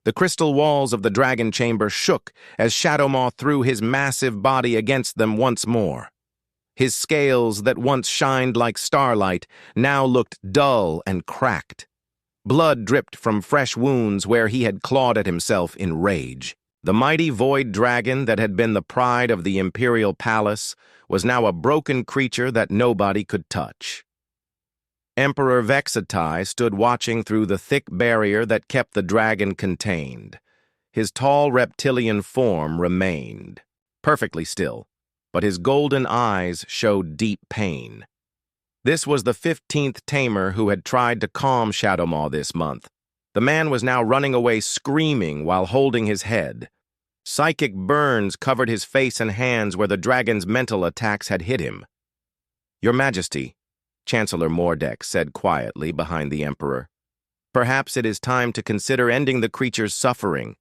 The crystal walls of the dragon chamber shook as Shadowmaw threw his massive body against them once more. His scales that once shined like starlight now looked dull and cracked. Blood dripped from fresh wounds where he had clawed at himself in rage. The mighty void dragon that had been the pride of the imperial palace was now a broken creature that nobody could touch. Emperor Vexatai stood watching through the thick barrier that kept the dragon contained. His tall reptilian form remained, perfectly still, but his golden eyes showed deep pain. This was the 15th Tamer who had tried to calm Shadowmaw this month. The man was now running away screaming while holding his head. Psychic burns covered his face and hands where the dragon's mental attacks had hit him. "Your Majesty," Chancellor Mordek said quietly behind the Emperor, "perhaps it is time to consider ending the creature's suffering."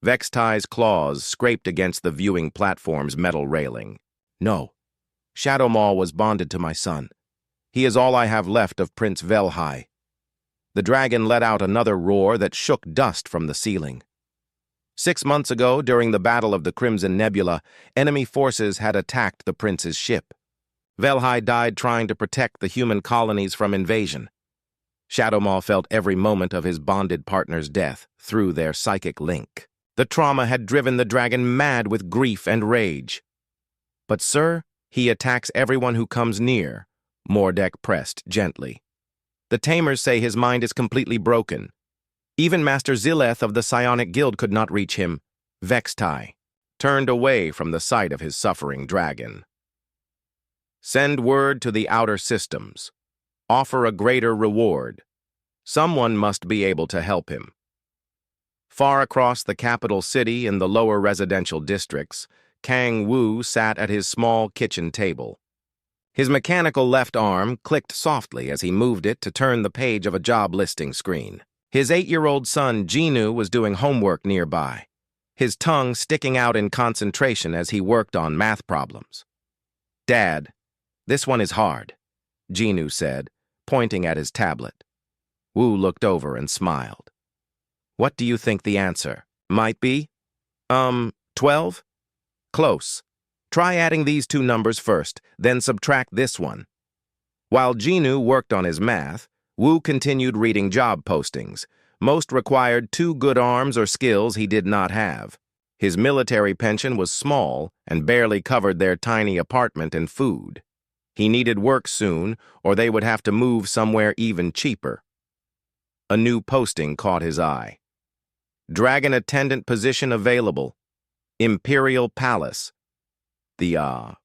Vextai's claws scraped against the viewing platform's metal railing. "No. Shadowmaw was bonded to my son. He is all I have left of Prince Velhai." The dragon let out another roar that shook dust from the ceiling. 6 months ago, during the Battle of the Crimson Nebula, enemy forces had attacked the prince's ship. Velhai died trying to protect the human colonies from invasion. Shadowmaw felt every moment of his bonded partner's death through their psychic link. The trauma had driven the dragon mad with grief and rage. "But, sir, he attacks everyone who comes near," Mordek pressed gently. "The Tamers say his mind is completely broken. Even Master Zileth of the Psionic Guild could not reach him." Vextai turned away from the sight of his suffering dragon. "Send word to the outer systems. Offer a greater reward. Someone must be able to help him." Far across the capital city in the lower residential districts, Kang Wu sat at his small kitchen table. His mechanical left arm clicked softly as he moved it to turn the page of a job listing screen. His 8-year-old son, Jinu, was doing homework nearby, his tongue sticking out in concentration as he worked on math problems. "Dad, this one is hard," Jinu said, pointing at his tablet. Wu looked over and smiled. "What do you think the answer might be?" 12? Close. Try adding these two numbers first, then subtract this one." While Jinu worked on his math, Wu continued reading job postings. Most required 2 good arms or skills he did not have. His military pension was small and barely covered their tiny apartment and food. He needed work soon, or they would have to move somewhere even cheaper. A new posting caught his eye. "Dragon attendant position available. Imperial Palace." The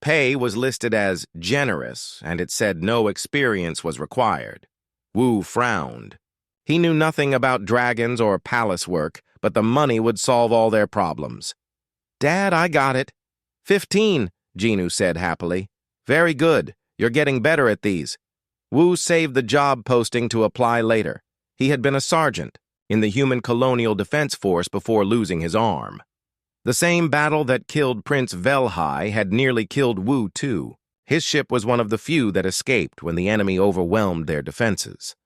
pay was listed as generous, and it said no experience was required. Wu frowned. He knew nothing about dragons or palace work, but the money would solve all their problems. "Dad, I got it." 15, Jinu said happily. "Very good. You're getting better at these." Wu saved the job posting to apply later. He had been a sergeant in the Human Colonial Defense Force before losing his arm. The same battle that killed Prince Velhai had nearly killed Wu too. His ship was one of the few that escaped when the enemy overwhelmed their defenses.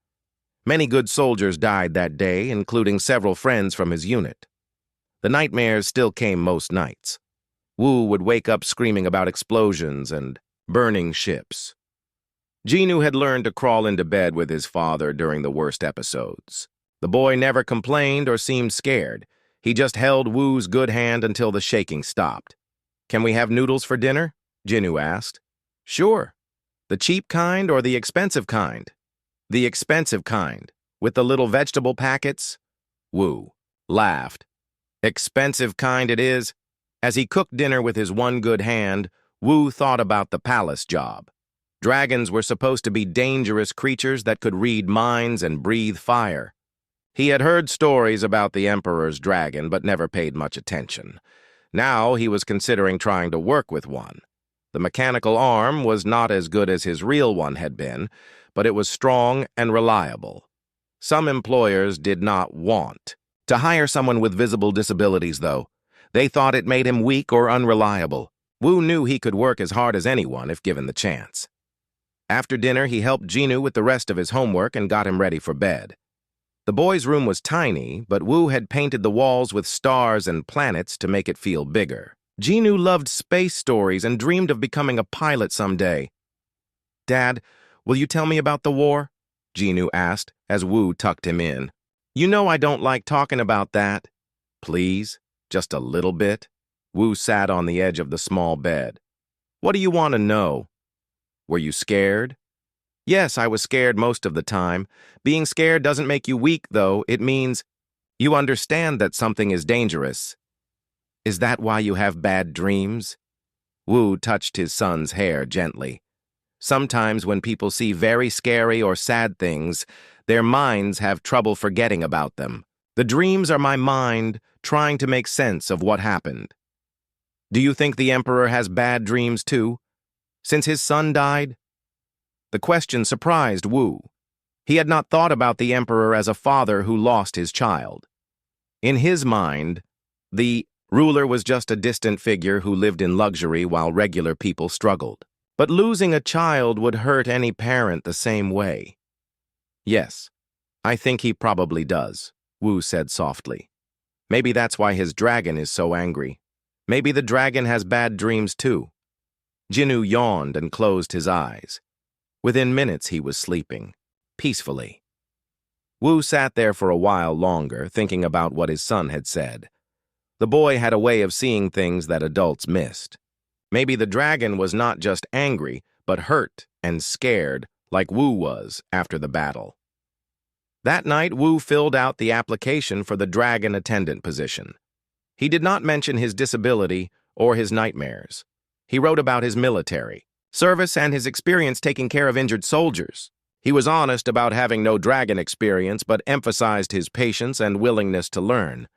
Many good soldiers died that day, including several friends from his unit. The nightmares still came most nights. Wu would wake up screaming about explosions and burning ships. Jinu had learned to crawl into bed with his father during the worst episodes. The boy never complained or seemed scared. He just held Wu's good hand until the shaking stopped. "Can we have noodles for dinner?" Jinu asked. "Sure. The cheap kind or the expensive kind?" "The expensive kind, with the little vegetable packets." Wu laughed. "Expensive kind it is." As he cooked dinner with his one good hand, Wu thought about the palace job. Dragons were supposed to be dangerous creatures that could read minds and breathe fire. He had heard stories about the Emperor's dragon, but never paid much attention. Now he was considering trying to work with one. The mechanical arm was not as good as his real one had been, but it was strong and reliable. Some employers did not want to hire someone with visible disabilities, though. They thought it made him weak or unreliable. Wu knew he could work as hard as anyone if given the chance. After dinner, he helped Jinu with the rest of his homework and got him ready for bed. The boy's room was tiny, but Wu had painted the walls with stars and planets to make it feel bigger. Jinu loved space stories and dreamed of becoming a pilot someday. "Dad, will you tell me about the war?" Jinu asked as Wu tucked him in. "You know I don't like talking about that." "Please, just a little bit." Wu sat on the edge of the small bed. "What do you want to know?" "Were you scared?" "Yes, I was scared most of the time. Being scared doesn't make you weak, though. It means you understand that something is dangerous." "Is that why you have bad dreams?" Wu touched his son's hair gently. "Sometimes when people see very scary or sad things, their minds have trouble forgetting about them. The dreams are my mind trying to make sense of what happened." "Do you think the Emperor has bad dreams too, since his son died?" The question surprised Wu. He had not thought about the Emperor as a father who lost his child. In his mind, the ruler was just a distant figure who lived in luxury while regular people struggled. But losing a child would hurt any parent the same way. "Yes, I think he probably does," Wu said softly. "Maybe that's why his dragon is so angry. Maybe the dragon has bad dreams too." Jinu yawned and closed his eyes. Within minutes he was sleeping, peacefully. Wu sat there for a while longer, thinking about what his son had said. The boy had a way of seeing things that adults missed. Maybe the dragon was not just angry, but hurt and scared, like Wu was after the battle. That night, Wu filled out the application for the dragon attendant position. He did not mention his disability or his nightmares. He wrote about his military service and his experience taking care of injured soldiers. He was honest about having no dragon experience, but emphasized his patience and willingness to learn.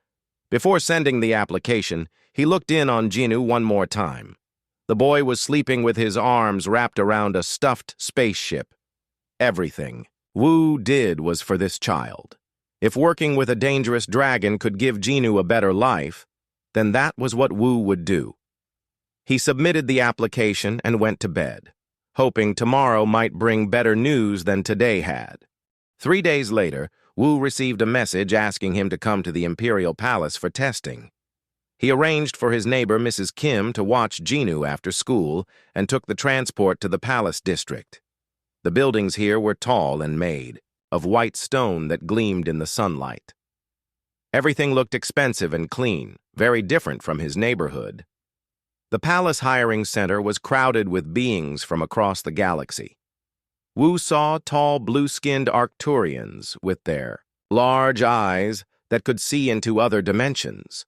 Before sending the application, he looked in on Jinu one more time. The boy was sleeping with his arms wrapped around a stuffed spaceship. Everything Wu did was for this child. If working with a dangerous dragon could give Jinu a better life, then that was what Wu would do. He submitted the application and went to bed, hoping tomorrow might bring better news than today had. 3 days later, Wu received a message asking him to come to the Imperial Palace for testing. He arranged for his neighbor, Mrs. Kim, to watch Jinu after school and took the transport to the Palace District. The buildings here were tall and made of white stone that gleamed in the sunlight. Everything looked expensive and clean, very different from his neighborhood. The palace hiring center was crowded with beings from across the galaxy. Wu saw tall blue-skinned Arcturians with their large eyes that could see into other dimensions.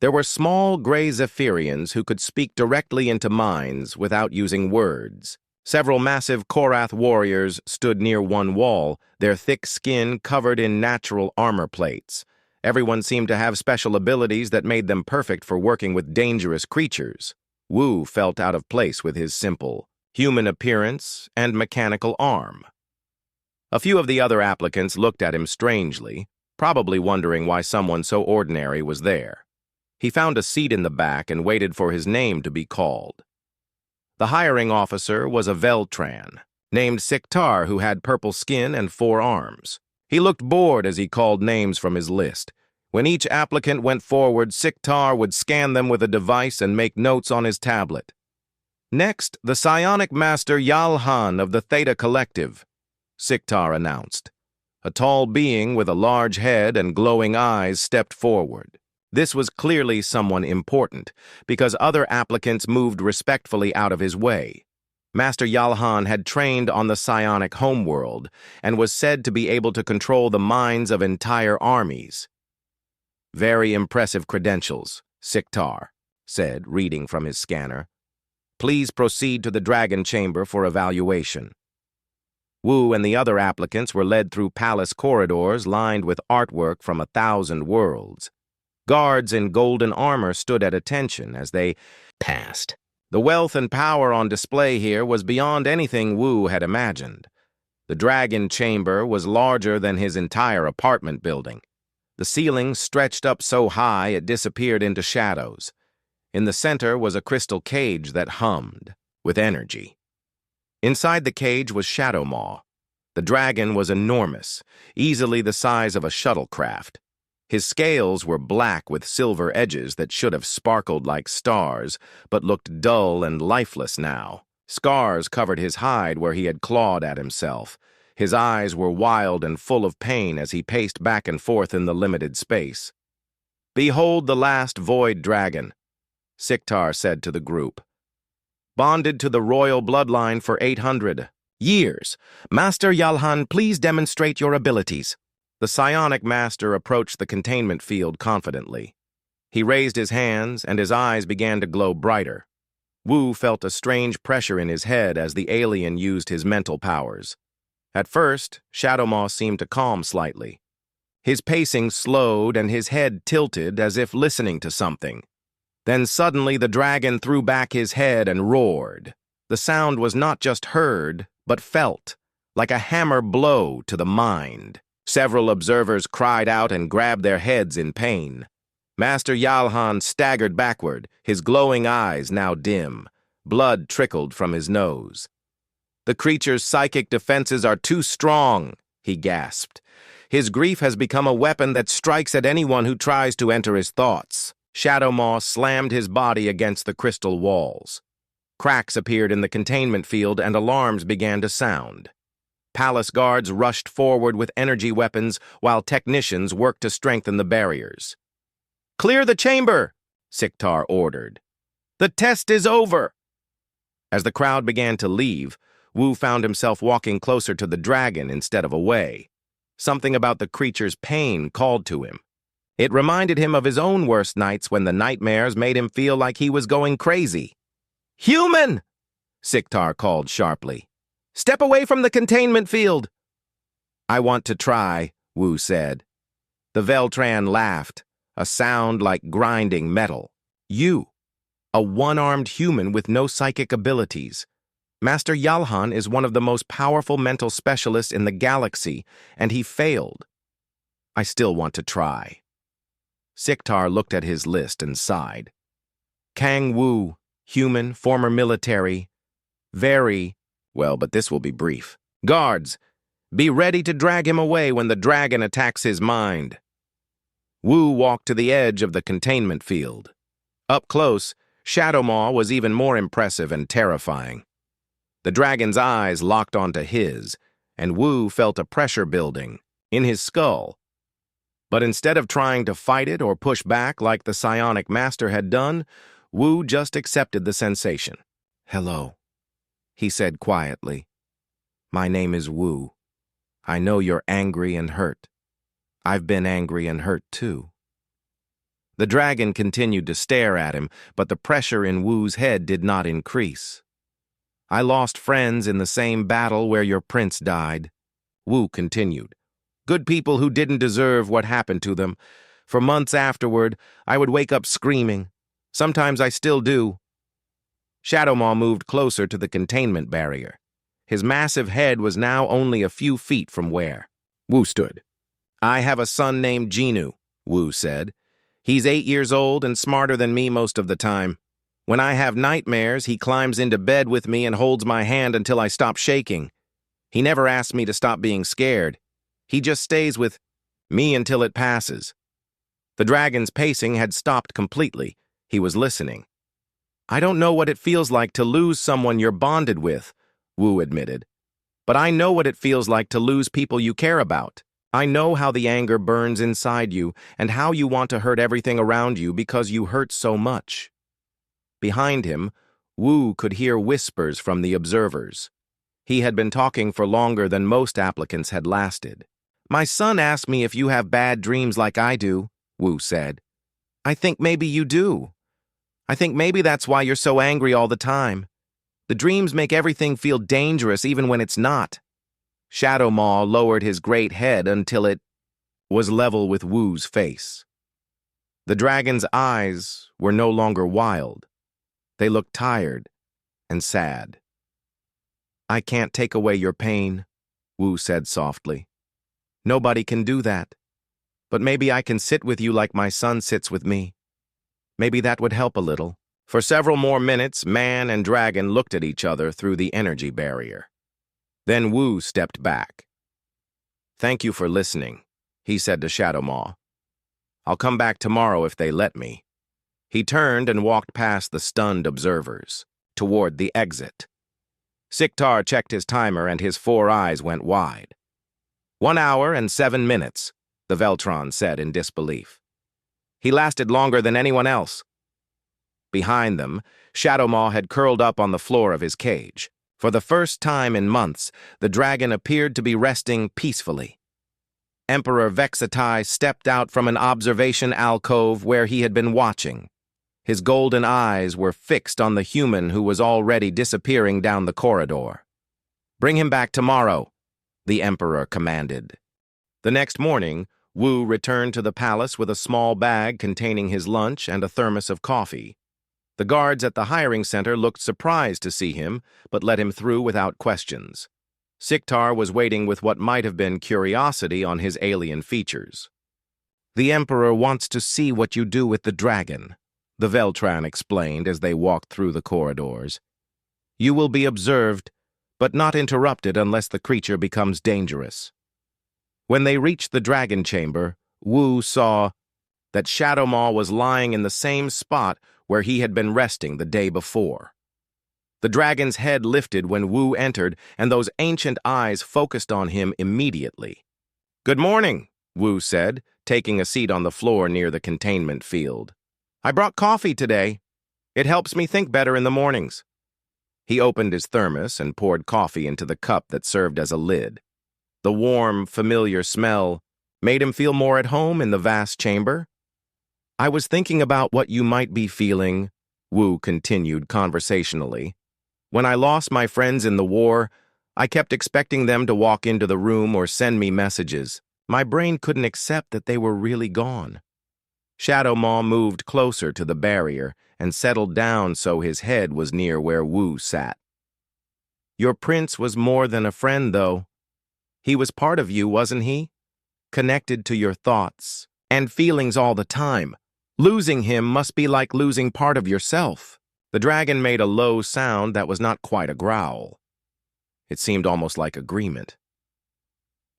There were small gray Zephyrians who could speak directly into minds without using words. Several massive Korath warriors stood near one wall, their thick skin covered in natural armor plates. Everyone seemed to have special abilities that made them perfect for working with dangerous creatures. Wu felt out of place with his simple, human appearance and mechanical arm. A few of the other applicants looked at him strangely, probably wondering why someone so ordinary was there. He found a seat in the back and waited for his name to be called. The hiring officer was a Veltran, named Siktar, who had purple skin and 4 arms. He looked bored as he called names from his list. When each applicant went forward, Siktar would scan them with a device and make notes on his tablet. "Next, the psionic master Yalhan of the Theta Collective," Siktar announced. A tall being with a large head and glowing eyes stepped forward. This was clearly someone important, because other applicants moved respectfully out of his way. Master Yalhan had trained on the psionic homeworld and was said to be able to control the minds of entire armies. "Very impressive credentials," Siktar said, reading from his scanner. "Please proceed to the Dragon Chamber for evaluation." Wu and the other applicants were led through palace corridors lined with artwork from 1,000 worlds. Guards in golden armor stood at attention as they passed. The wealth and power on display here was beyond anything Wu had imagined. The Dragon Chamber was larger than his entire apartment building. The ceiling stretched up so high it disappeared into shadows. In the center was a crystal cage that hummed with energy. Inside the cage was Shadowmaw. The dragon was enormous, easily the size of a shuttlecraft. His scales were black with silver edges that should have sparkled like stars, but looked dull and lifeless now. Scars covered his hide where he had clawed at himself. His eyes were wild and full of pain as he paced back and forth in the limited space. "Behold the last void dragon," Siktar said to the group. "Bonded to the royal bloodline for 800 years. Master Yalhan, please demonstrate your abilities." The psionic master approached the containment field confidently. He raised his hands, and his eyes began to glow brighter. Wu felt a strange pressure in his head as the alien used his mental powers. At first, Shadowmaw seemed to calm slightly. His pacing slowed and his head tilted as if listening to something. Then suddenly the dragon threw back his head and roared. The sound was not just heard, but felt, like a hammer blow to the mind. Several observers cried out and grabbed their heads in pain. Master Yalhan staggered backward, his glowing eyes now dim. Blood trickled from his nose. "The creature's psychic defenses are too strong," he gasped. "His grief has become a weapon that strikes at anyone who tries to enter his thoughts." Shadowmaw slammed his body against the crystal walls. Cracks appeared in the containment field and alarms began to sound. Palace guards rushed forward with energy weapons while technicians worked to strengthen the barriers. "Clear the chamber," Siktar ordered. "The test is over." As the crowd began to leave, Wu found himself walking closer to the dragon instead of away. Something about the creature's pain called to him. It reminded him of his own worst nights when the nightmares made him feel like he was going crazy. "Human!" Siktar called sharply. "Step away from the containment field." "I want to try," Wu said. The Veltran laughed, a sound like grinding metal. "You, a one-armed human with no psychic abilities. Master Yalhan is one of the most powerful mental specialists in the galaxy, and he failed. I still want to try." Siktar looked at his list and sighed. Kang Wu, human, former military. Very, well, but this will be brief. Guards, be ready to drag him away when the dragon attacks his mind. Wu walked to the edge of the containment field. Up close, Shadowmaw was even more impressive and terrifying. The dragon's eyes locked onto his, and Wu felt a pressure building in his skull. But instead of trying to fight it or push back like the psionic master had done, Wu just accepted the sensation. "Hello," he said quietly. "My name is Wu. I know you're angry and hurt. I've been angry and hurt too." The dragon continued to stare at him, but the pressure in Wu's head did not increase. "I lost friends in the same battle where your prince died," Wu continued. "Good people who didn't deserve what happened to them. For months afterward, I would wake up screaming. Sometimes I still do." Shadowmaw moved closer to the containment barrier. His massive head was now only a few feet from where Wu stood. "I have a son named Genu," Wu said. "He's 8 years old and smarter than me most of the time. When I have nightmares, he climbs into bed with me and holds my hand until I stop shaking. He never asks me to stop being scared. He just stays with me until it passes." The dragon's pacing had stopped completely. He was listening. "I don't know what it feels like to lose someone you're bonded with," Wu admitted. "But I know what it feels like to lose people you care about. I know how the anger burns inside you and how you want to hurt everything around you because you hurt so much." Behind him, Wu could hear whispers from the observers. He had been talking for longer than most applicants had lasted. "My son asked me if you have bad dreams like I do," Wu said. "I think maybe you do. I think maybe that's why you're so angry all the time. The dreams make everything feel dangerous even when it's not." Shadowmaw lowered his great head until it was level with Wu's face. The dragon's eyes were no longer wild. They looked tired and sad. "I can't take away your pain," Wu said softly. "Nobody can do that. But maybe I can sit with you like my son sits with me. Maybe that would help a little." For several more minutes, man and dragon looked at each other through the energy barrier. Then Wu stepped back. "Thank you for listening," he said to Shadow Maw. "I'll come back tomorrow if they let me." He turned and walked past the stunned observers, toward the exit. Siktar checked his timer and his 4 eyes went wide. 1 hour and 7 minutes, the Veltron said in disbelief. He lasted longer than anyone else. Behind them, Shadow Maw had curled up on the floor of his cage. For the first time in months, the dragon appeared to be resting peacefully. Emperor Vexatai stepped out from an observation alcove where he had been watching. His golden eyes were fixed on the human who was already disappearing down the corridor. "Bring him back tomorrow," the Emperor commanded. The next morning, Wu returned to the palace with a small bag containing his lunch and a thermos of coffee. The guards at the hiring center looked surprised to see him, but let him through without questions. Siktar was waiting with what might have been curiosity on his alien features. "The Emperor wants to see what you do with the dragon," the Veltran explained as they walked through the corridors. "You will be observed, but not interrupted unless the creature becomes dangerous." When they reached the dragon chamber, Wu saw that Shadow Maw was lying in the same spot where he had been resting the day before. The dragon's head lifted when Wu entered, and those ancient eyes focused on him immediately. "Good morning," Wu said, taking a seat on the floor near the containment field. "I brought coffee today. It helps me think better in the mornings." He opened his thermos and poured coffee into the cup that served as a lid. The warm, familiar smell made him feel more at home in the vast chamber. "I was thinking about what you might be feeling," Wu continued conversationally. "When I lost my friends in the war, I kept expecting them to walk into the room or send me messages. My brain couldn't accept that they were really gone." Shadow Maw moved closer to the barrier and settled down so his head was near where Wu sat. "Your prince was more than a friend, though. He was part of you, wasn't he? Connected to your thoughts and feelings all the time. Losing him must be like losing part of yourself." The dragon made a low sound that was not quite a growl. It seemed almost like agreement.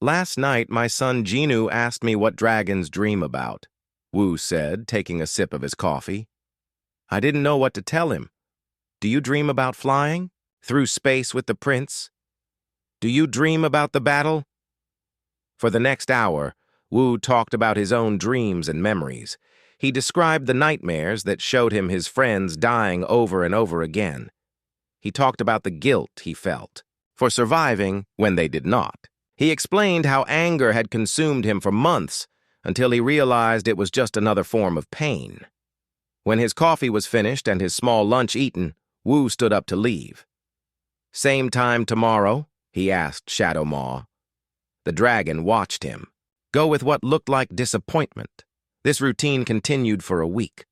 "Last night, my son Jinu asked me what dragons dream about," Wu said, taking a sip of his coffee. "I didn't know what to tell him. Do you dream about flying? Through space with the prince? Do you dream about the battle?" For the next hour, Wu talked about his own dreams and memories. He described the nightmares that showed him his friends dying over and over again. He talked about the guilt he felt for surviving when they did not. He explained how anger had consumed him for months until he realized it was just another form of pain. When his coffee was finished and his small lunch eaten, Wu stood up to leave. "Same time tomorrow?" he asked Shadow Maw. The dragon watched him, go with what looked like disappointment. This routine continued for a week.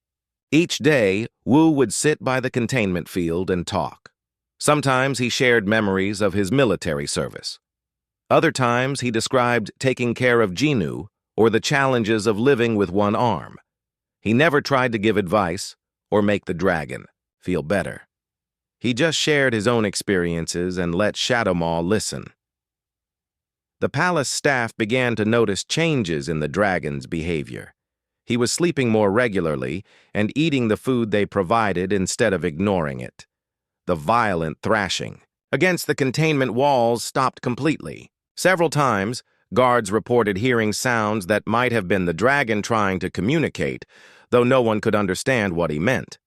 Each day, Wu would sit by the containment field and talk. Sometimes he shared memories of his military service. Other times he described taking care of Jinu or the challenges of living with one arm. He never tried to give advice or make the dragon feel better. He just shared his own experiences and let Shadow Maw listen. The palace staff began to notice changes in the dragon's behavior. He was sleeping more regularly and eating the food they provided instead of ignoring it. The violent thrashing against the containment walls stopped completely. Several times, guards reported hearing sounds that might have been the dragon trying to communicate, though no one could understand what he meant.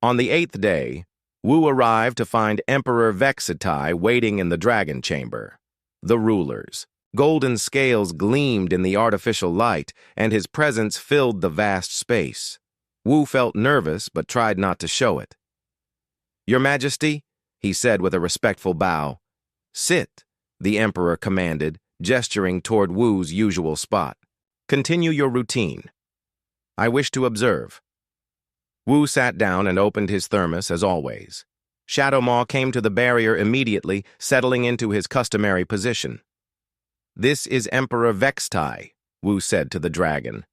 On the 8th day, Wu arrived to find Emperor Vexatai waiting in the dragon chamber. The rulers. Golden scales gleamed in the artificial light, and his presence filled the vast space. Wu felt nervous but tried not to show it. "Your Majesty," he said with a respectful bow. "Sit," the Emperor commanded, gesturing toward Wu's usual spot. "Continue your routine. I wish to observe." Wu sat down and opened his thermos as always. Shadow Maw came to the barrier immediately, settling into his customary position. "This is Emperor Vextai," Wu said to the dragon.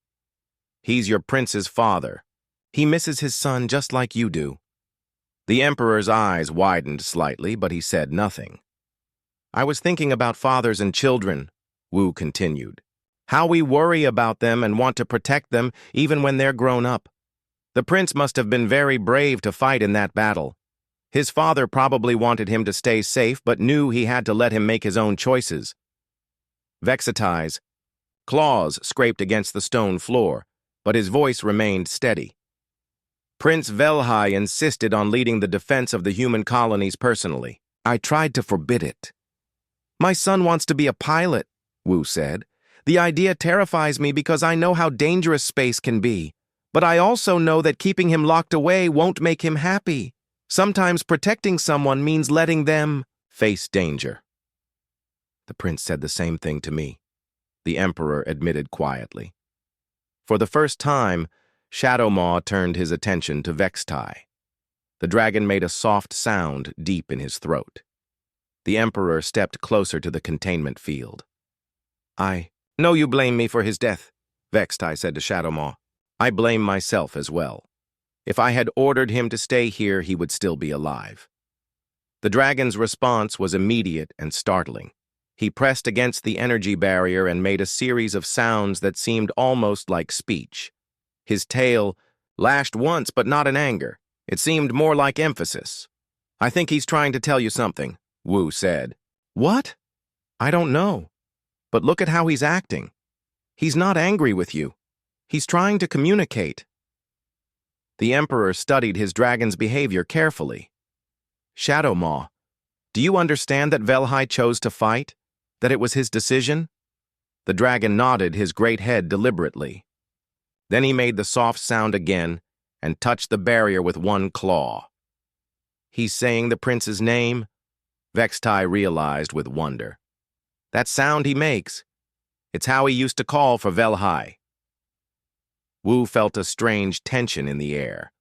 "He's your prince's father. He misses his son just like you do." The Emperor's eyes widened slightly, but he said nothing. I was thinking about fathers and children, Wu continued. How we worry about them and want to protect them even when they're grown up. The prince must have been very brave to fight in that battle. His father probably wanted him to stay safe but knew he had to let him make his own choices. Vexitai's claws scraped against the stone floor, but his voice remained steady. Prince Velhai insisted on leading the defense of the human colonies personally. I tried to forbid it. My son wants to be a pilot, Wu said. The idea terrifies me because I know how dangerous space can be. But I also know that keeping him locked away won't make him happy. Sometimes protecting someone means letting them face danger. The prince said the same thing to me, the emperor admitted quietly. For the first time, Shadowmaw turned his attention to Vextai. The dragon made a soft sound deep in his throat. The emperor stepped closer to the containment field. I know you blame me for his death, Vextai said to Shadowmaw. I blame myself as well. If I had ordered him to stay here, he would still be alive. The dragon's response was immediate and startling. He pressed against the energy barrier and made a series of sounds that seemed almost like speech. His tail lashed once, but not in anger. It seemed more like emphasis. I think he's trying to tell you something, Wu said. What? I don't know. But look at how he's acting. He's not angry with you. He's trying to communicate. The emperor studied his dragon's behavior carefully. Shadowmaw, do you understand that Velhai chose to fight? That it was his decision? The dragon nodded his great head deliberately. Then he made the soft sound again and touched the barrier with one claw. He's saying the prince's name? Vextai realized with wonder. That sound he makes, it's how he used to call for Velhai. Wu felt a strange tension in the air,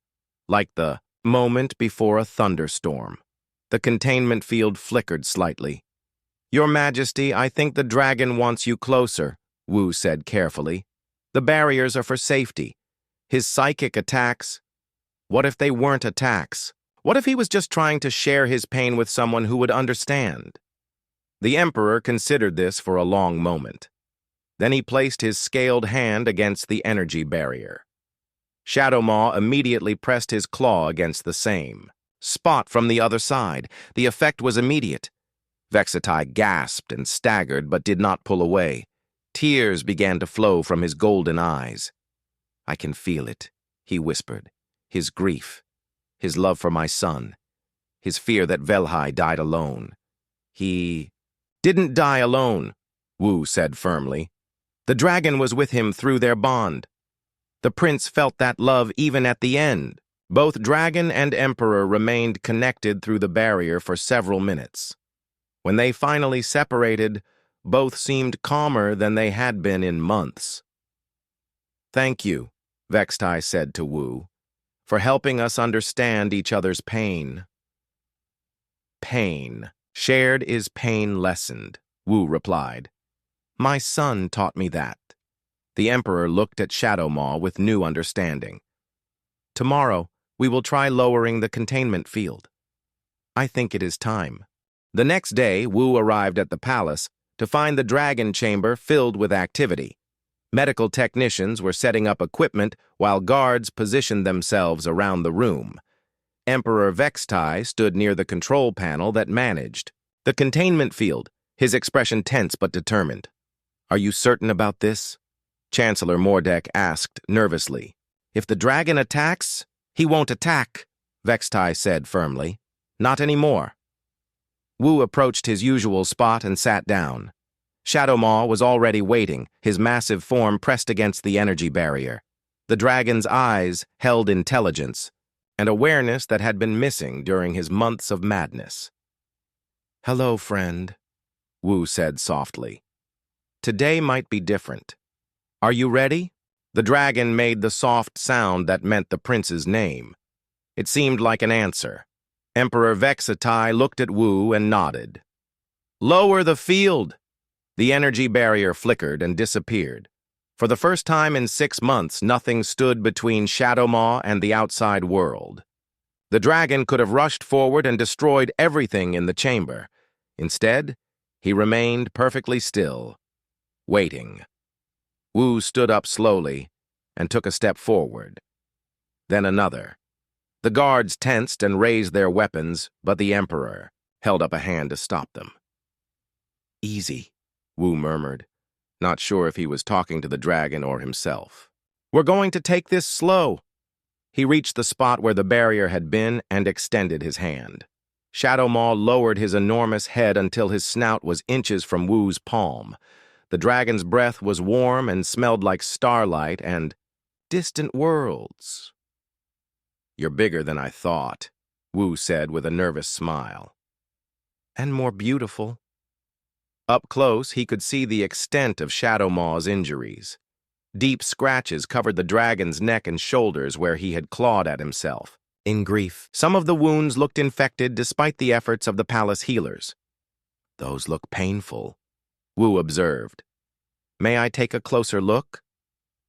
like the moment before a thunderstorm. The containment field flickered slightly. Your Majesty, I think the dragon wants you closer, Wu said carefully. The barriers are for safety. His psychic attacks, what if they weren't attacks? What if he was just trying to share his pain with someone who would understand? The emperor considered this for a long moment. Then he placed his scaled hand against the energy barrier. Shadowmaw immediately pressed his claw against the same spot from the other side. The effect was immediate. Vexitai gasped and staggered but did not pull away. Tears began to flow from his golden eyes. I can feel it, he whispered. His grief, his love for my son, his fear that Velhai died alone. He didn't die alone, Wu said firmly. The dragon was with him through their bond. The prince felt that love even at the end. Both dragon and emperor remained connected through the barrier for several minutes. When they finally separated, both seemed calmer than they had been in months. Thank you, Vextai said to Wu, for helping us understand each other's pain. Pain. Shared is pain lessened, Wu replied. My son taught me that. The emperor looked at Shadowmaw with new understanding. Tomorrow, we will try lowering the containment field. I think it is time. The next day, Wu arrived at the palace to find the dragon chamber filled with activity. Medical technicians were setting up equipment while guards positioned themselves around the room. Emperor Vextai stood near the control panel that managed the containment field, his expression tense but determined. Are you certain about this? Chancellor Mordek asked nervously. If the dragon attacks, he won't attack, Vextai said firmly. Not anymore. Wu approached his usual spot and sat down. Shadowmaw was already waiting, his massive form pressed against the energy barrier. The dragon's eyes held intelligence, and awareness that had been missing during his months of madness. Hello, friend, Wu said softly. Today might be different. Are you ready? The dragon made the soft sound that meant the prince's name. It seemed like an answer. Emperor Vexatai looked at Wu and nodded. Lower the field! The energy barrier flickered and disappeared. For the first time in 6 months, nothing stood between Shadowmaw and the outside world. The dragon could have rushed forward and destroyed everything in the chamber. Instead, He remained perfectly still, waiting. Wu stood up slowly and took a step forward. Then another. The guards tensed and raised their weapons, but the Emperor held up a hand to stop them. "Easy," Wu murmured, not sure if he was talking to the dragon or himself. "We're going to take this slow." He reached the spot where the barrier had been and extended his hand. Shadow Maw lowered his enormous head until his snout was inches from Wu's palm. The dragon's breath was warm and smelled like starlight and distant worlds. "You're bigger than I thought," Wu said with a nervous smile. "And more beautiful." Up close, he could see the extent of Shadow Maw's injuries. Deep scratches covered the dragon's neck and shoulders where he had clawed at himself, in grief. Some of the wounds looked infected despite the efforts of the palace healers. "Those look painful," Wu observed. "May I take a closer look?"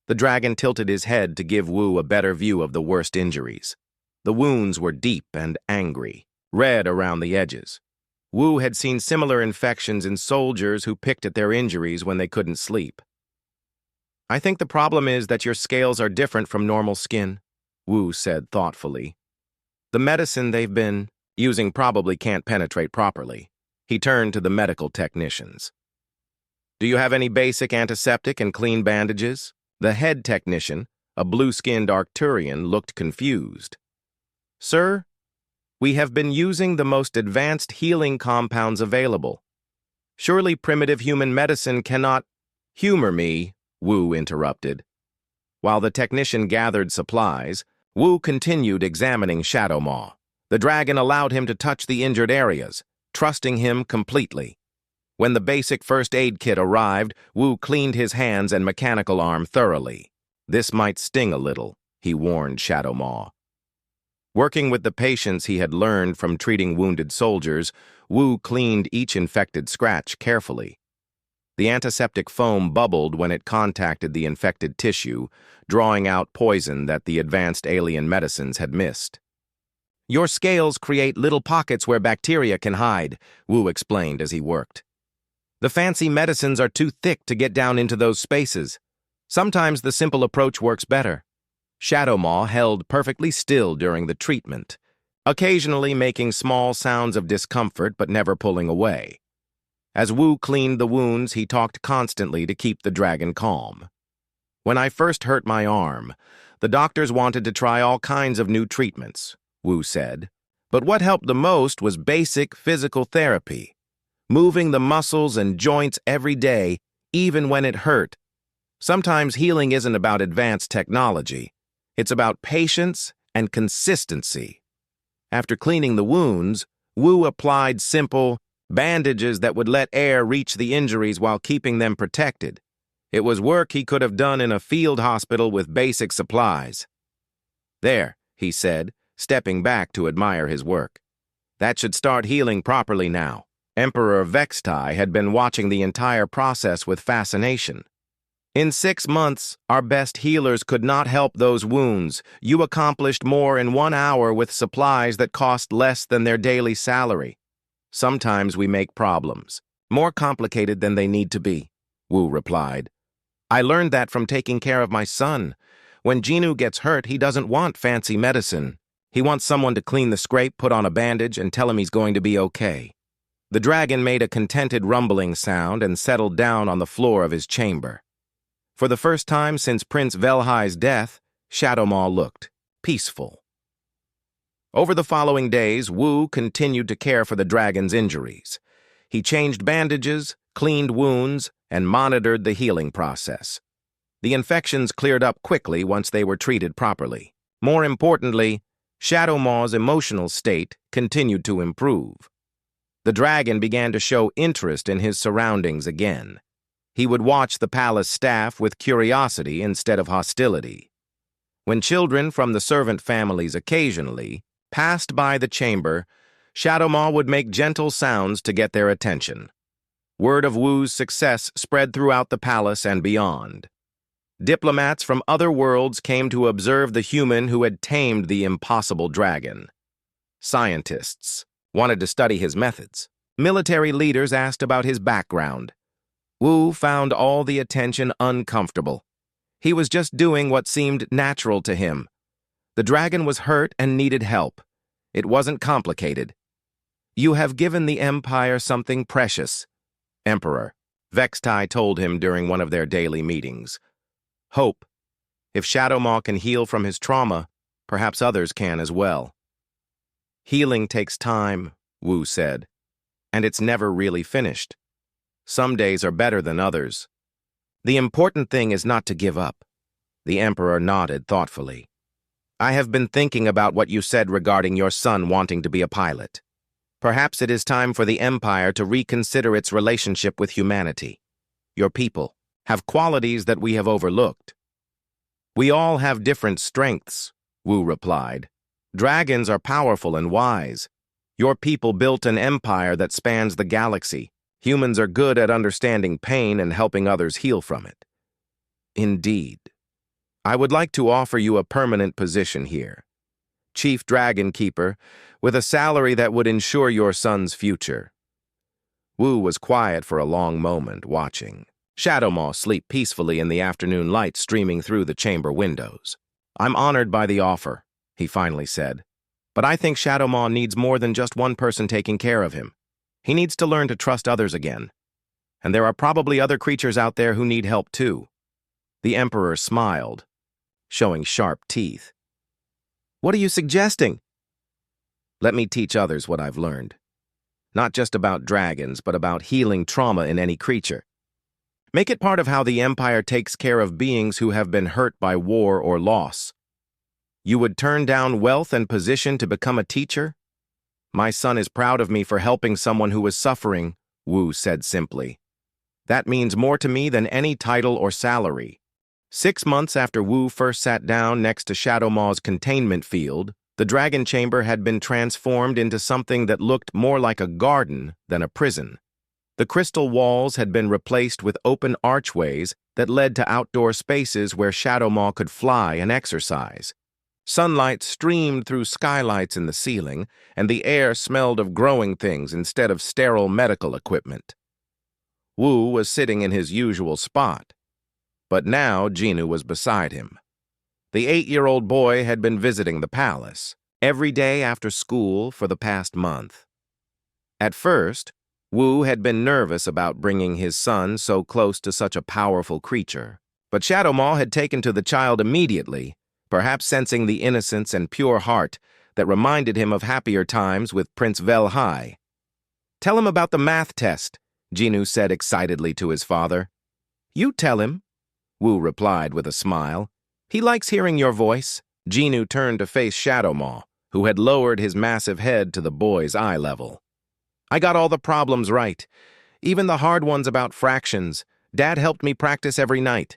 The dragon tilted his head to give Wu a better view of the worst injuries. The wounds were deep and angry, red around the edges. Wu had seen similar infections in soldiers who picked at their injuries when they couldn't sleep. "I think the problem is that your scales are different from normal skin," Wu said thoughtfully. "The medicine they've been using probably can't penetrate properly." He turned to the medical technicians. "Do you have any basic antiseptic and clean bandages?" The head technician, a blue-skinned Arcturian, looked confused. "Sir, we have been using the most advanced healing compounds available. Surely primitive human medicine cannot—" "Humor me," Wu interrupted. While the technician gathered supplies, Wu continued examining Shadow Maw. The dragon allowed him to touch the injured areas, trusting him completely. When the basic first aid kit arrived, Wu cleaned his hands and mechanical arm thoroughly. "This might sting a little," he warned Shadow Maw. Working with the patience he had learned from treating wounded soldiers, Wu cleaned each infected scratch carefully. The antiseptic foam bubbled when it contacted the infected tissue, drawing out poison that the advanced alien medicines had missed. "Your scales create little pockets where bacteria can hide," Wu explained as he worked. "The fancy medicines are too thick to get down into those spaces. Sometimes the simple approach works better." Shadow Maw held perfectly still during the treatment, occasionally making small sounds of discomfort but never pulling away. As Wu cleaned the wounds, he talked constantly to keep the dragon calm. "When I first hurt my arm, the doctors wanted to try all kinds of new treatments," Wu said. "But what helped the most was basic physical therapy. Moving the muscles and joints every day, even when it hurt. Sometimes healing isn't about advanced technology. It's about patience and consistency." After cleaning the wounds, Wu applied simple bandages that would let air reach the injuries while keeping them protected. It was work he could have done in a field hospital with basic supplies. "There," he said, stepping back to admire his work. "That should start healing properly now." Emperor Vextai had been watching the entire process with fascination. "In 6 months, our best healers could not help those wounds. You accomplished more in 1 hour with supplies that cost less than their daily salary." "Sometimes we make problems more complicated than they need to be," Wu replied. "I learned that from taking care of my son. When Jinu gets hurt, he doesn't want fancy medicine. He wants someone to clean the scrape, put on a bandage, and tell him he's going to be okay." The dragon made a contented rumbling sound and settled down on the floor of his chamber. For the first time since Prince Velhai's death, Shadow Maw looked peaceful. Over the following days, Wu continued to care for the dragon's injuries. He changed bandages, cleaned wounds, and monitored the healing process. The infections cleared up quickly once they were treated properly. More importantly, Shadow Maw's emotional state continued to improve. The dragon began to show interest in his surroundings again. He would watch the palace staff with curiosity instead of hostility. When children from the servant families occasionally passed by the chamber, Shadow Maw would make gentle sounds to get their attention. Word of Wu's success spread throughout the palace and beyond. Diplomats from other worlds came to observe the human who had tamed the impossible dragon. Scientists wanted to study his methods. Military leaders asked about his background. Wu found all the attention uncomfortable. He was just doing what seemed natural to him. The dragon was hurt and needed help. It wasn't complicated. "You have given the Empire something precious," Emperor Vextai told him during one of their daily meetings. "Hope. If Shadow Maw can heal from his trauma, perhaps others can as well." "Healing takes time," Wu said, "and it's never really finished. Some days are better than others. The important thing is not to give up." The Emperor nodded thoughtfully. "I have been thinking about what you said regarding your son wanting to be a pilot. Perhaps it is time for the Empire to reconsider its relationship with humanity. Your people have qualities that we have overlooked." "We all have different strengths," Wu replied. "Dragons are powerful and wise. Your people built an empire that spans the galaxy. Humans are good at understanding pain and helping others heal from it." "Indeed. I would like to offer you a permanent position here. Chief Dragon Keeper, with a salary that would ensure your son's future." Wu was quiet for a long moment, watching Shadow Maw sleep peacefully in the afternoon light streaming through the chamber windows. "I'm honored by the offer," he finally said. "But I think Shadow Maw needs more than just one person taking care of him. He needs to learn to trust others again. And there are probably other creatures out there who need help too." The Emperor smiled, showing sharp teeth. "What are you suggesting?" "Let me teach others what I've learned. Not just about dragons, but about healing trauma in any creature. Make it part of how the Empire takes care of beings who have been hurt by war or loss. You would turn down wealth and position to become a teacher? My son is proud of me for helping someone who was suffering," Wu said simply. "That means more to me than any title or salary." 6 months after Wu first sat down next to Shadow Maw's containment field, the dragon chamber had been transformed into something that looked more like a garden than a prison. The crystal walls had been replaced with open archways that led to outdoor spaces where Shadow Maw could fly and exercise. Sunlight streamed through skylights in the ceiling, and the air smelled of growing things instead of sterile medical equipment. Wu was sitting in his usual spot, but now Jinu was beside him. The 8-year-old boy had been visiting the palace every day after school for the past month. At first, Wu had been nervous about bringing his son so close to such a powerful creature, but Shadow Maw had taken to the child immediately, perhaps sensing the innocence and pure heart that reminded him of happier times with Prince Velhai. "Tell him about the math test," Jinu said excitedly to his father. "You tell him," Wu replied with a smile. "He likes hearing your voice." Jinu turned to face Shadow Maw, who had lowered his massive head to the boy's eye level. "I got all the problems right, even the hard ones about fractions. Dad helped me practice every night."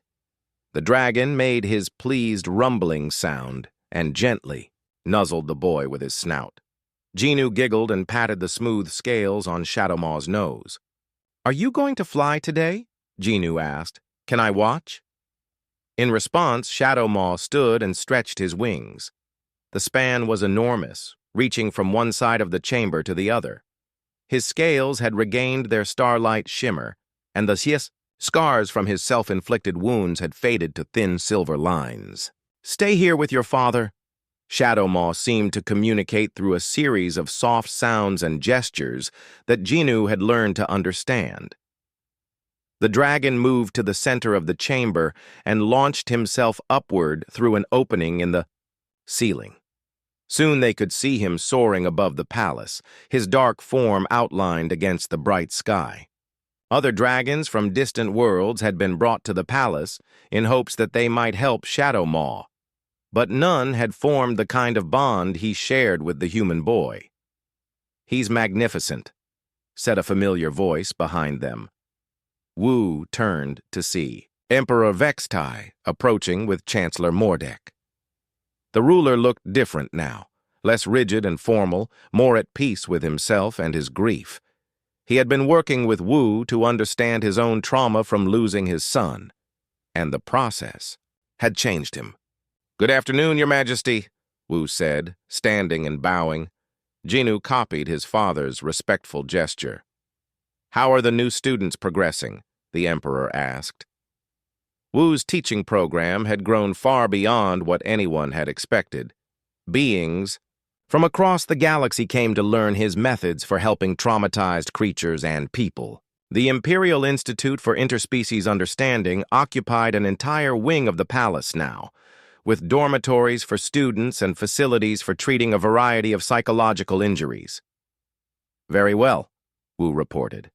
The dragon made his pleased rumbling sound and gently nuzzled the boy with his snout. Jinu giggled and patted the smooth scales on Shadow Maw's nose. "Are you going to fly today?" Jinu asked. "Can I watch?" In response, Shadow Maw stood and stretched his wings. The span was enormous, reaching from one side of the chamber to the other. His scales had regained their starlight shimmer, and the scars from his self-inflicted wounds had faded to thin silver lines. "Stay here with your father." Shadow Maw seemed to communicate through a series of soft sounds and gestures that Jinu had learned to understand. The dragon moved to the center of the chamber and launched himself upward through an opening in the ceiling. Soon they could see him soaring above the palace, his dark form outlined against the bright sky. Other dragons from distant worlds had been brought to the palace in hopes that they might help Shadow Maw, but none had formed the kind of bond he shared with the human boy. "He's magnificent," said a familiar voice behind them. Wu turned to see Emperor Vextai approaching with Chancellor Mordek. The ruler looked different now, less rigid and formal, more at peace with himself and his grief. He had been working with Wu to understand his own trauma from losing his son, and the process had changed him. "Good afternoon, Your Majesty," Wu said, standing and bowing. Jinu copied his father's respectful gesture. How are the new students progressing? The Emperor asked. Wu's teaching program had grown far beyond what anyone had expected. Beings from across the galaxy came to learn his methods for helping traumatized creatures and people. The Imperial Institute for Interspecies Understanding occupied an entire wing of the palace now, with dormitories for students and facilities for treating a variety of psychological injuries. Very well, Wu reported.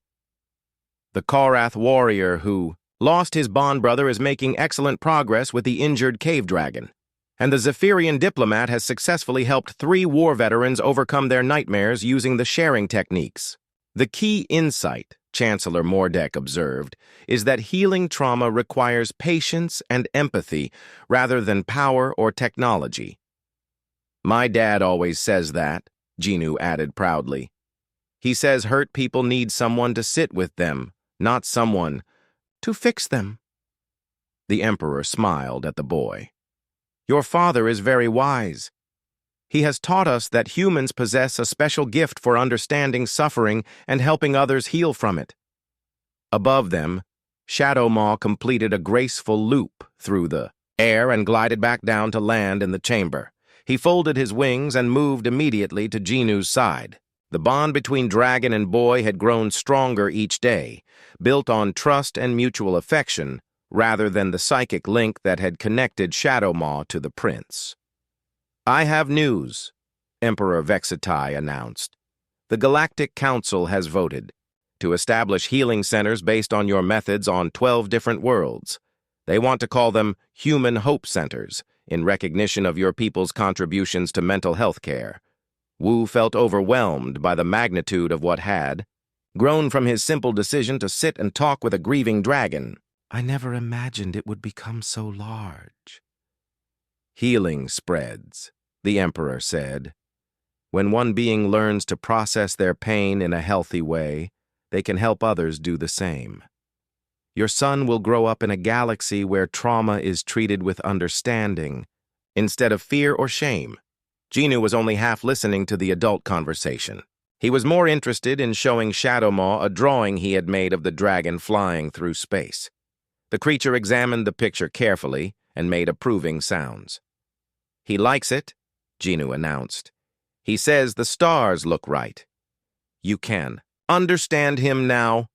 The Korath warrior who lost his bond brother is making excellent progress with the injured cave dragon, and the Zephyrian diplomat has successfully helped 3 war veterans overcome their nightmares using the sharing techniques. The key insight, Chancellor Mordek observed, is that healing trauma requires patience and empathy rather than power or technology. My dad always says that, Jinu added proudly. He says hurt people need someone to sit with them, not someone to fix them. The Emperor smiled at the boy. Your father is very wise. He has taught us that humans possess a special gift for understanding suffering and helping others heal from it. Above them, Shadow Maw completed a graceful loop through the air and glided back down to land in the chamber. He folded his wings and moved immediately to Jinu's side. The bond between dragon and boy had grown stronger each day, built on trust and mutual affection, rather than the psychic link that had connected Shadow Maw to the prince. I have news, Emperor Vexitai announced. The Galactic Council has voted to establish healing centers based on your methods on 12 different worlds. They want to call them Human Hope Centers, in recognition of your people's contributions to mental health care. Wu felt overwhelmed by the magnitude of what had grown from his simple decision to sit and talk with a grieving dragon. I never imagined it would become so large. Healing spreads, the Emperor said. When one being learns to process their pain in a healthy way, they can help others do the same. Your son will grow up in a galaxy where trauma is treated with understanding, instead of fear or shame. Jinu was only half listening to the adult conversation. He was more interested in showing Shadow Maw a drawing he had made of the dragon flying through space. The creature examined the picture carefully and made approving sounds. He likes it, Jinu announced. He says the stars look right. You can understand him now?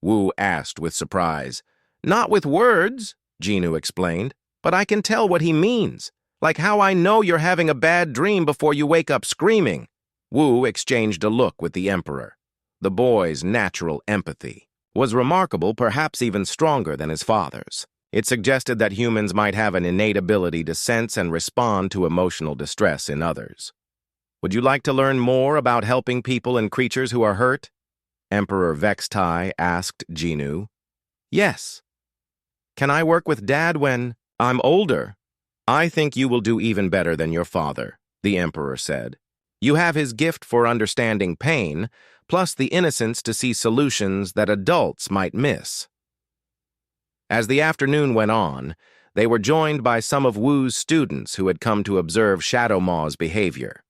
Wu asked with surprise. Not with words, Jinu explained, but I can tell what he means, like how I know you're having a bad dream before you wake up screaming. Wu exchanged a look with the Emperor. The boy's natural empathy was remarkable, perhaps even stronger than his father's. It suggested that humans might have an innate ability to sense and respond to emotional distress in others. Would you like to learn more about helping people and creatures who are hurt? Emperor Vexitai asked Jinu. Yes. Can I work with Dad when I'm older? I think you will do even better than your father, the Emperor said. You have his gift for understanding pain, plus the innocence to see solutions that adults might miss. As the afternoon went on, they were joined by some of Wu's students who had come to observe Shadow Maw's behavior.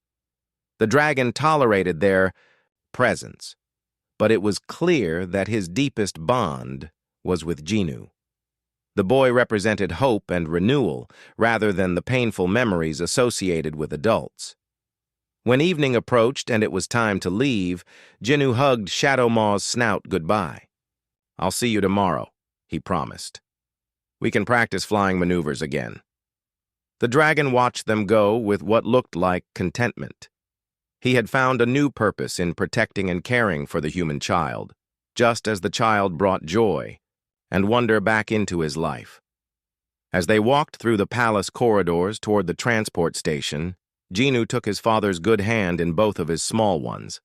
The dragon tolerated their presence, but it was clear that his deepest bond was with Jinu. The boy represented hope and renewal rather than the painful memories associated with adults. When evening approached and it was time to leave, Jinu hugged Shadow Maw's snout goodbye. I'll see you tomorrow, he promised. We can practice flying maneuvers again. The dragon watched them go with what looked like contentment. He had found a new purpose in protecting and caring for the human child, just as the child brought joy and wonder back into his life. As they walked through the palace corridors toward the transport station, Jinu took his father's good hand in both of his small ones.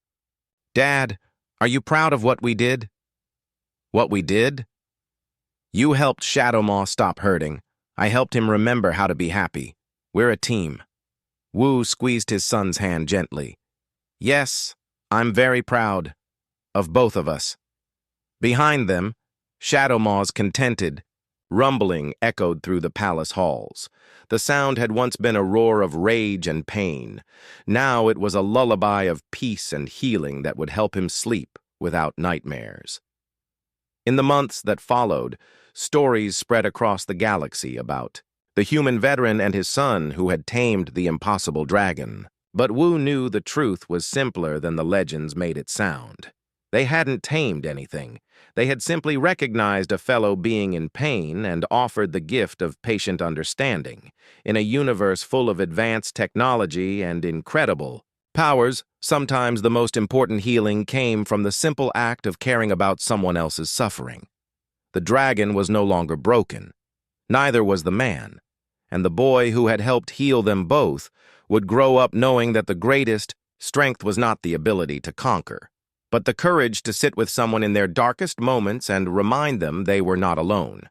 Dad, are you proud of what we did? What we did? You helped Shadow Maw stop hurting. I helped him remember how to be happy. We're a team. Wu squeezed his son's hand gently. Yes, I'm very proud of both of us. Behind them, Shadow Maw's contented rumbling echoed through the palace halls. The sound had once been a roar of rage and pain. Now it was a lullaby of peace and healing that would help him sleep without nightmares. In the months that followed, stories spread across the galaxy about the human veteran and his son who had tamed the impossible dragon. But Wu knew the truth was simpler than the legends made it sound. They hadn't tamed anything. They had simply recognized a fellow being in pain and offered the gift of patient understanding. In a universe full of advanced technology and incredible powers, sometimes the most important healing came from the simple act of caring about someone else's suffering. The dragon was no longer broken. Neither was the man. And the boy who had helped heal them both would grow up knowing that the greatest strength was not the ability to conquer, but the courage to sit with someone in their darkest moments and remind them they were not alone.